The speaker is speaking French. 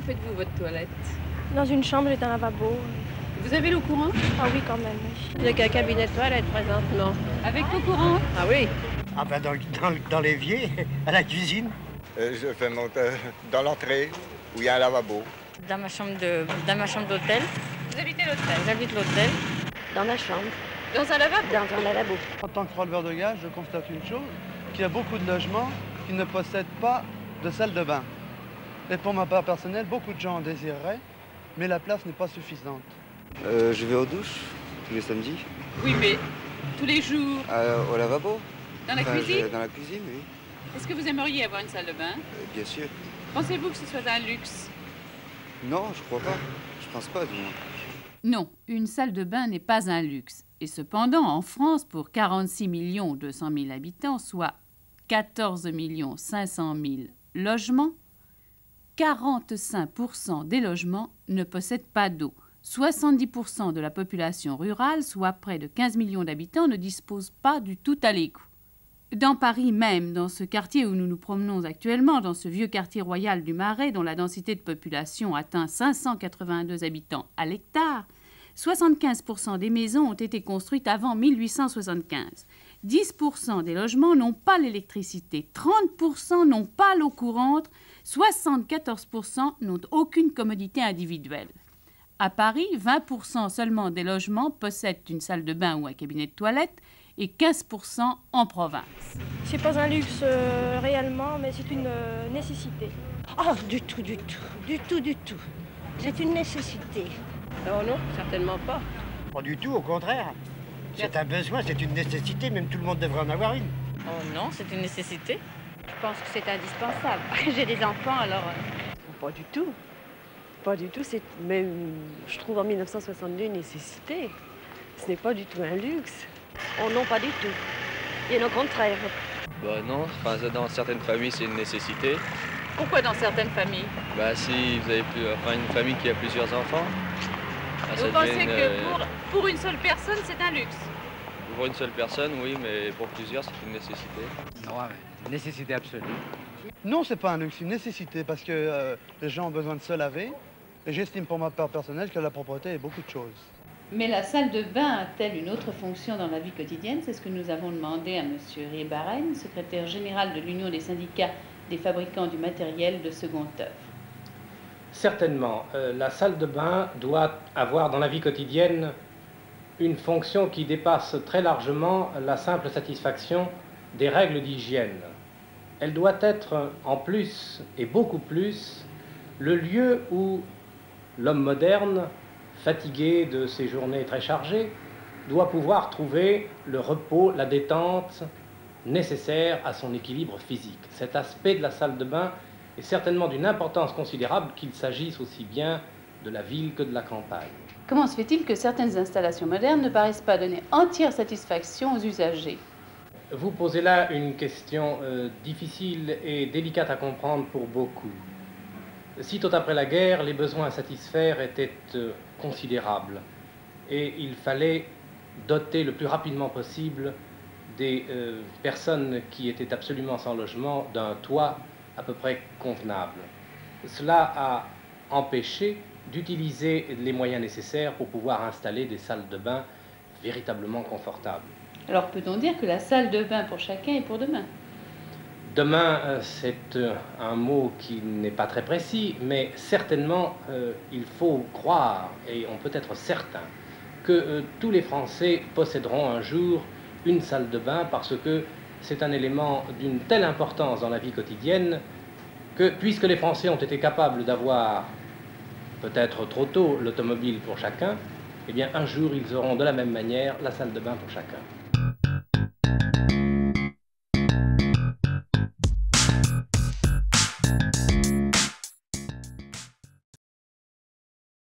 faites-vous votre toilette? Dans une chambre et un lavabo. Vous avez l'eau courante? Ah oui, quand même, oui. Il n'y a qu'un cabinet de toilette présentement. Avec l'eau courante? Ah oui. Ah ben dans l'évier, à la cuisine. Je fais dans l'entrée, où il y a un lavabo. Dans ma chambre d'hôtel. Vous habitez l'hôtel? J'habite l'hôtel. Dans ma chambre. Dans un lavabo? Dans un lavabo. En tant que releveur de gaz, je constate une chose, qu'il y a beaucoup de logements qui ne possèdent pas de salle de bain. Et pour ma part personnelle, beaucoup de gens en désireraient, mais la place n'est pas suffisante. Je vais aux douches tous les samedis. Oui, mais tous les jours? Au lavabo. Dans la cuisine? Dans la cuisine, oui. Est-ce que vous aimeriez avoir une salle de bain? Bien sûr. Pensez-vous que ce soit un luxe? Non, je crois pas. Je pense pas, du moins. Non, une salle de bain n'est pas un luxe. Et cependant, en France, pour 46 200 000 habitants, soit 14 500 000 logements, 45% des logements ne possèdent pas d'eau. 70% de la population rurale, soit près de 15 millions d'habitants, ne disposent pas du tout à l'égout. Dans Paris même, dans ce quartier où nous nous promenons actuellement, dans ce vieux quartier royal du Marais, dont la densité de population atteint 582 habitants à l'hectare, 75% des maisons ont été construites avant 1875. 10% des logements n'ont pas l'électricité, 30% n'ont pas l'eau courante, 74% n'ont aucune commodité individuelle. À Paris, 20% seulement des logements possèdent une salle de bain ou un cabinet de toilette et 15% en province. C'est pas un luxe réellement, mais c'est une nécessité. Oh, du tout, du tout. Du tout, du tout. C'est une nécessité. Oh non, certainement pas. Pas du tout, au contraire. C'est un besoin, c'est une nécessité, même tout le monde devrait en avoir une. Oh non, c'est une nécessité. Je pense que c'est indispensable. J'ai des enfants, alors... Pas du tout. Pas du tout. C'est même, je trouve, en 1962, une nécessité. Ce n'est pas du tout un luxe. Oh non, pas du tout. Bien au contraire. Bah non, enfin, dans certaines familles, c'est une nécessité. Pourquoi dans certaines familles? Bah si vous avez une famille qui a plusieurs enfants, vous pensez que pour une seule personne, c'est un luxe? Pour une seule personne, oui, mais pour plusieurs, c'est une nécessité. Ouais, une nécessité absolue. Non, c'est pas un luxe, c'est une nécessité, parce que les gens ont besoin de se laver. Et j'estime pour ma part personnelle que la propreté est beaucoup de choses. Mais la salle de bain a-t-elle une autre fonction dans la vie quotidienne? C'est ce que nous avons demandé à M. Riebarren, secrétaire général de l'Union des syndicats des fabricants du matériel de seconde œuvre. Certainement, la salle de bain doit avoir dans la vie quotidienne une fonction qui dépasse très largement la simple satisfaction des règles d'hygiène. Elle doit être en plus et beaucoup plus le lieu où l'homme moderne, fatigué de ses journées très chargées, doit pouvoir trouver le repos, la détente nécessaire à son équilibre physique. Cet aspect de la salle de bain est certainement d'une importance considérable, qu'il s'agisse aussi bien de la ville que de la campagne. Comment se fait-il que certaines installations modernes ne paraissent pas donner entière satisfaction aux usagers? Vous posez là une question difficile et délicate à comprendre pour beaucoup. Sitôt après la guerre, les besoins à satisfaire étaient considérables et il fallait doter le plus rapidement possible des personnes qui étaient absolument sans logement d'un toit à peu près convenable. Cela a empêché d'utiliser les moyens nécessaires pour pouvoir installer des salles de bain véritablement confortables. Alors peut-on dire que la salle de bain pour chacun est pour demain? Demain, c'est un mot qui n'est pas très précis, mais certainement il faut croire, et on peut être certain, que tous les Français posséderont un jour une salle de bain parce que c'est un élément d'une telle importance dans la vie quotidienne que, puisque les Français ont été capables d'avoir, peut-être trop tôt, l'automobile pour chacun, eh bien un jour ils auront de la même manière la salle de bain pour chacun.